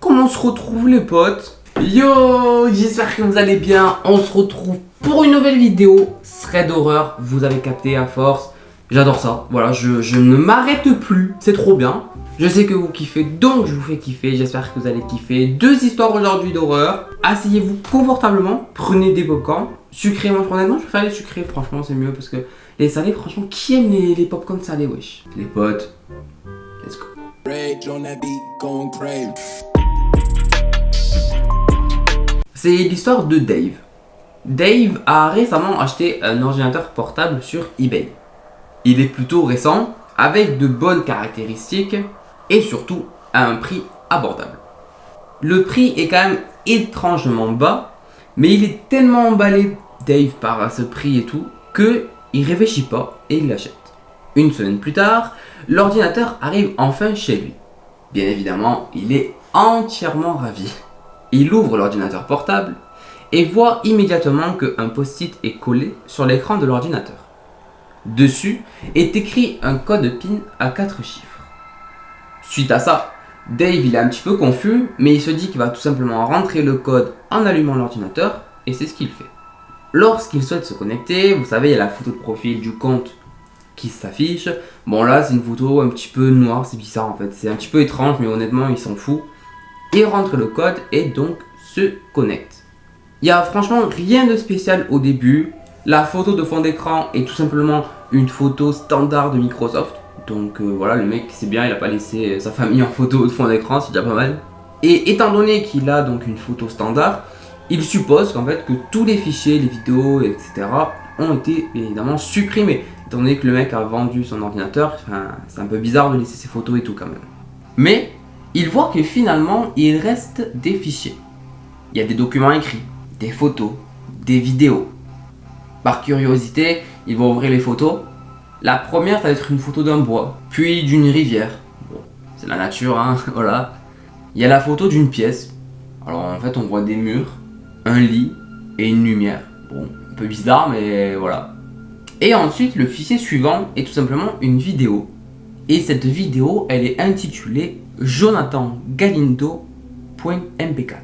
comment on se retrouve les potes? Yo, j'espère que vous allez bien. On se retrouve pour une nouvelle vidéo thread horreur, vous avez capté à force. J'adore ça, voilà, je ne m'arrête plus, c'est trop bien. Je sais que vous kiffez, donc je vous fais kiffer. J'espère que vous allez kiffer. 2 histoires aujourd'hui d'horreur. Asseyez-vous confortablement, prenez des popcorns. Sucré, moi honnêtement je préfère les sucrés, franchement c'est mieux parce que les salés, franchement, qui aime les popcorns salés, wesh? Les potes, let's go. C'est l'histoire de Dave. Dave a récemment acheté un ordinateur portable sur eBay. Il est plutôt récent, avec de bonnes caractéristiques et surtout à un prix abordable. Le prix est quand même étrangement bas, mais il est tellement emballé, Dave, par ce prix et tout, qu'il réfléchit pas et il l'achète. Une semaine plus tard, l'ordinateur arrive enfin chez lui. Bien évidemment, il est entièrement ravi. Il ouvre l'ordinateur portable et voit immédiatement qu'un post-it est collé sur l'écran de l'ordinateur. Dessus est écrit un code PIN à 4 chiffres. Suite à ça, Dave il est un petit peu confus, mais il se dit qu'il va tout simplement rentrer le code en allumant l'ordinateur, et c'est ce qu'il fait. Lorsqu'il souhaite se connecter, vous savez, il y a la photo de profil du compte qui s'affiche. Bon là, c'est une photo un petit peu noire, c'est bizarre en fait, c'est un petit peu étrange, mais honnêtement, il s'en fout. Il rentre le code et donc se connecte. Il n'y a franchement rien de spécial au début. La photo de fond d'écran est tout simplement une photo standard de Microsoft. Donc voilà, le mec c'est bien, il n'a pas laissé sa famille en photo de fond d'écran, c'est déjà pas mal. Et étant donné qu'il a donc une photo standard, il suppose qu'en fait que tous les fichiers, les vidéos, etc. ont été bien évidemment supprimés. Étant donné que le mec a vendu son ordinateur, c'est un peu bizarre de laisser ses photos et tout quand même. Mais il voit que finalement il reste des fichiers. Il y a des documents écrits, des photos, des vidéos. Par curiosité, il va ouvrir les photos. La première, ça va être une photo d'un bois, puis d'une rivière. Bon, c'est la nature, hein, voilà. Il y a la photo d'une pièce. Alors en fait, on voit des murs, un lit et une lumière. Bon, un peu bizarre, mais voilà. Et ensuite, le fichier suivant est tout simplement une vidéo. Et cette vidéo, elle est intitulée JonathanGalindo.mp4.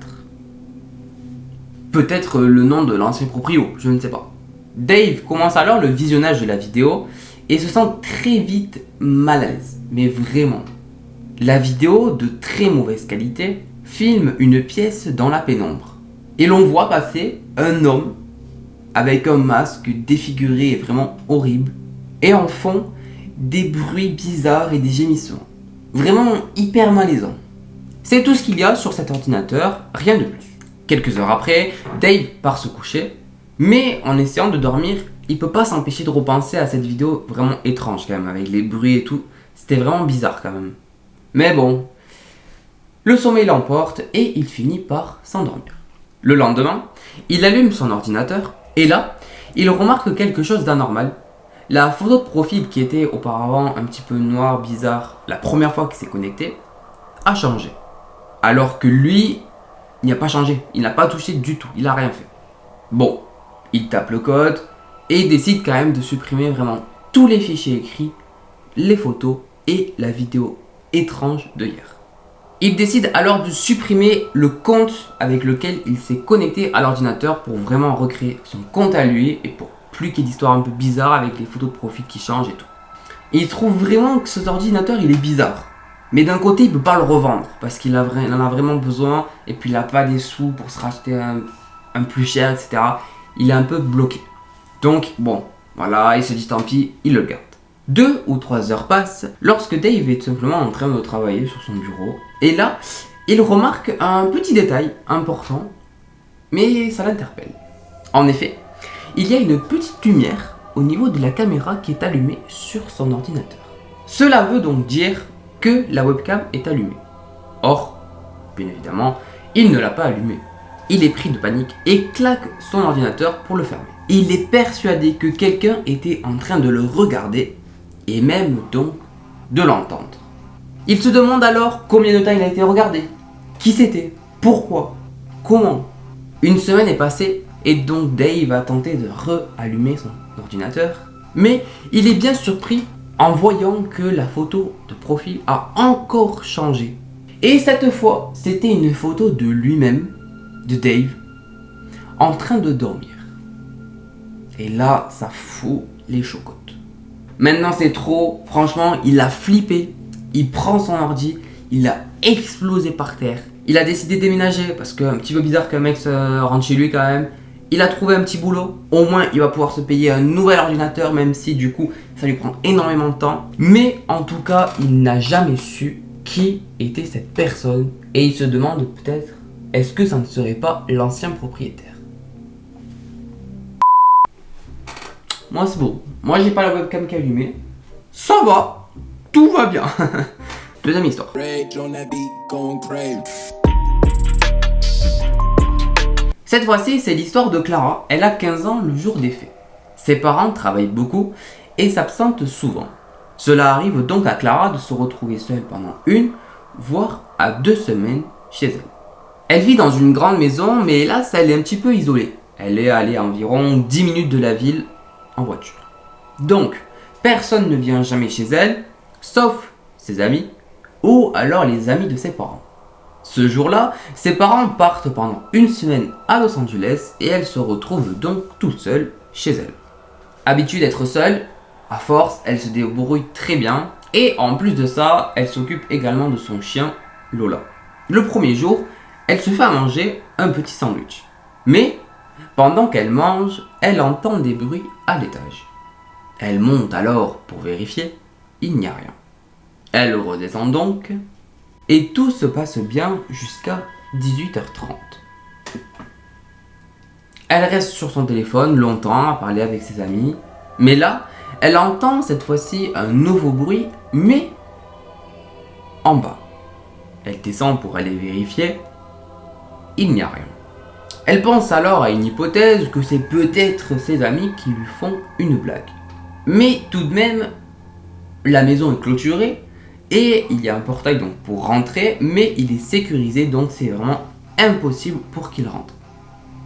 Peut-être le nom de l'ancien proprio, je ne sais pas. Dave commence alors le visionnage de la vidéo et se sent très vite mal à l'aise, mais vraiment. La vidéo, de très mauvaise qualité, filme une pièce dans la pénombre. Et l'on voit passer un homme avec un masque défiguré et vraiment horrible. Et en fond, des bruits bizarres et des gémissements. Vraiment hyper malaisants. C'est tout ce qu'il y a sur cet ordinateur, rien de plus. Quelques heures après, Dave part se coucher. Mais en essayant de dormir, il peut pas s'empêcher de repenser à cette vidéo vraiment étrange quand même, avec les bruits et tout. C'était vraiment bizarre quand même. Mais bon, le sommeil l'emporte et il finit par s'endormir. Le lendemain, il allume son ordinateur et là, il remarque quelque chose d'anormal. La photo de profil qui était auparavant un petit peu noire, bizarre, la première fois qu'il s'est connecté, a changé. Alors que lui, il n'a pas changé, il n'a pas touché du tout, il n'a rien fait. Bon. Il tape le code et il décide quand même de supprimer vraiment tous les fichiers écrits, les photos et la vidéo étrange de hier. Il décide alors de supprimer le compte avec lequel il s'est connecté à l'ordinateur pour vraiment recréer son compte à lui et pour plus qu'il y ait d'histoires un peu bizarres avec les photos de profil qui changent et tout. Il trouve vraiment que cet ordinateur il est bizarre. Mais d'un côté il peut pas le revendre parce qu'il en a vraiment besoin et puis il n'a pas des sous pour se racheter un plus cher, etc. Il est un peu bloqué. Donc bon, voilà, il se dit tant pis, il le garde. 2 ou 3 heures passent lorsque Dave est tout simplement en train de travailler sur son bureau. Et là, il remarque un petit détail important, mais ça l'interpelle. En effet, il y a une petite lumière au niveau de la caméra qui est allumée sur son ordinateur. Cela veut donc dire que la webcam est allumée. Or, bien évidemment, il ne l'a pas allumée. Il est pris de panique et claque son ordinateur pour le fermer. Il est persuadé que quelqu'un était en train de le regarder et même donc de l'entendre. Il se demande alors combien de temps il a été regardé, qui c'était, pourquoi, comment. Une semaine est passée et donc Dave a tenté de re-allumer son ordinateur, mais il est bien surpris en voyant que la photo de profil a encore changé. Et cette fois, c'était une photo de lui-même, de Dave, en train de dormir. Et là, ça fout les chocottes. Maintenant c'est trop, franchement, il a flippé. Il prend son ordi, il a explosé par terre. Il a décidé de déménager parce que un petit peu bizarre qu'un mec se rentre chez lui quand même. Il a trouvé un petit boulot. Au moins, il va pouvoir se payer un nouvel ordinateur, même si du coup, ça lui prend énormément de temps. Mais en tout cas, il n'a jamais su qui était cette personne. Et il se demande peut-être, est-ce que ça ne serait pas l'ancien propriétaire? Moi, c'est bon. Moi, j'ai pas la webcam qui est allumée. Ça va. Tout va bien. Deuxième histoire. Cette fois-ci, c'est l'histoire de Clara. Elle a 15 ans le jour des faits. Ses parents travaillent beaucoup et s'absentent souvent. Cela arrive donc à Clara de se retrouver seule pendant 1, voire à 2 semaines chez elle. Elle vit dans une grande maison, mais hélas, elle est un petit peu isolée. Elle est allée à environ 10 minutes de la ville en voiture. Donc, personne ne vient jamais chez elle, sauf ses amis, ou alors les amis de ses parents. Ce jour-là, ses parents partent pendant 1 semaine à Los Angeles et elle se retrouve donc toute seule chez elle. Habituée d'être seule, à force, elle se débrouille très bien et en plus de ça, elle s'occupe également de son chien Lola. Le premier jour, elle se fait à manger un petit sandwich. Mais pendant qu'elle mange, elle entend des bruits à l'étage. Elle monte alors pour vérifier, il n'y a rien. Elle redescend donc, et tout se passe bien jusqu'à 18h30. Elle reste sur son téléphone longtemps à parler avec ses amis, mais là, elle entend cette fois-ci un nouveau bruit, mais en bas. Elle descend pour aller vérifier, il n'y a rien. Elle pense alors à une hypothèse que c'est peut-être ses amis qui lui font une blague. Mais tout de même, la maison est clôturée et il y a un portail donc pour rentrer, mais il est sécurisé donc c'est vraiment impossible pour qu'il rentre.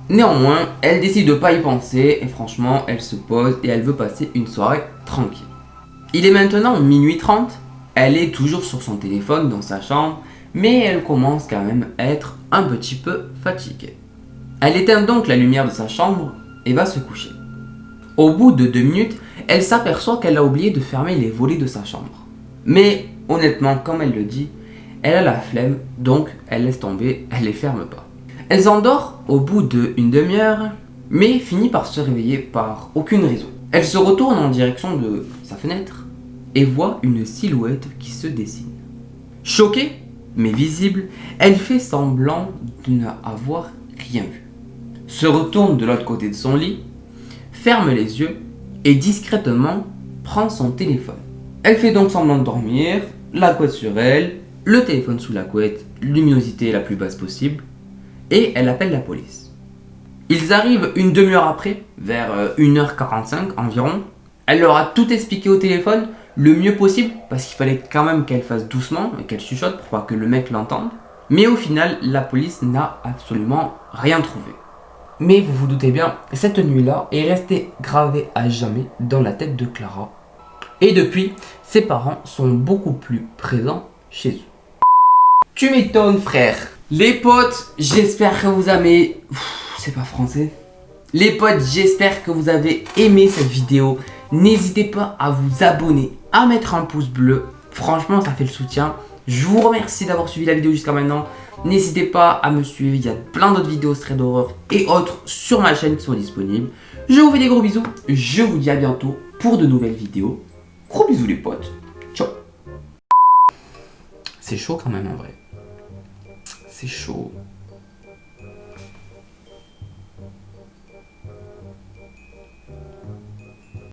Néanmoins, elle décide de pas y penser et franchement, elle se pose et elle veut passer une soirée tranquille. Il est maintenant minuit 30, elle est toujours sur son téléphone dans sa chambre, mais elle commence quand même à être un petit peu fatiguée. Elle éteint donc la lumière de sa chambre et va se coucher. Au bout de 2 minutes, elle s'aperçoit qu'elle a oublié de fermer les volets de sa chambre. Mais honnêtement, comme elle le dit, elle a la flemme, donc elle laisse tomber, elle les ferme pas. Elle s'endort au bout d'une demi-heure, mais finit par se réveiller par aucune raison. Elle se retourne en direction de sa fenêtre et voit une silhouette qui se dessine. Choquée, mais visible, elle fait semblant de n'avoir rien vu. Se retourne de l'autre côté de son lit, ferme les yeux et discrètement prend son téléphone. Elle fait donc semblant de dormir, la couette sur elle, le téléphone sous la couette, luminosité la plus basse possible, et elle appelle la police. Ils arrivent une demi-heure après, vers 1h45 environ. Elle leur a tout expliqué au téléphone, le mieux possible, parce qu'il fallait quand même qu'elle fasse doucement et qu'elle chuchote pour pas que le mec l'entende. Mais au final, la police n'a absolument rien trouvé. Mais vous vous doutez bien, cette nuit-là est restée gravée à jamais dans la tête de Clara. Et depuis, ses parents sont beaucoup plus présents chez eux. Tu m'étonnes, frère. Les potes, j'espère que vous avez... c'est pas français. Les potes, j'espère que vous avez aimé cette vidéo. N'hésitez pas à vous abonner, à mettre un pouce bleu. Franchement, ça fait le soutien. Je vous remercie d'avoir suivi la vidéo jusqu'à maintenant. N'hésitez pas à me suivre, il y a plein d'autres vidéos straight d'horreur et autres sur ma chaîne qui sont disponibles. Je vous fais des gros bisous, je vous dis à bientôt pour de nouvelles vidéos. Gros bisous les potes, ciao. C'est chaud quand même en vrai. C'est chaud.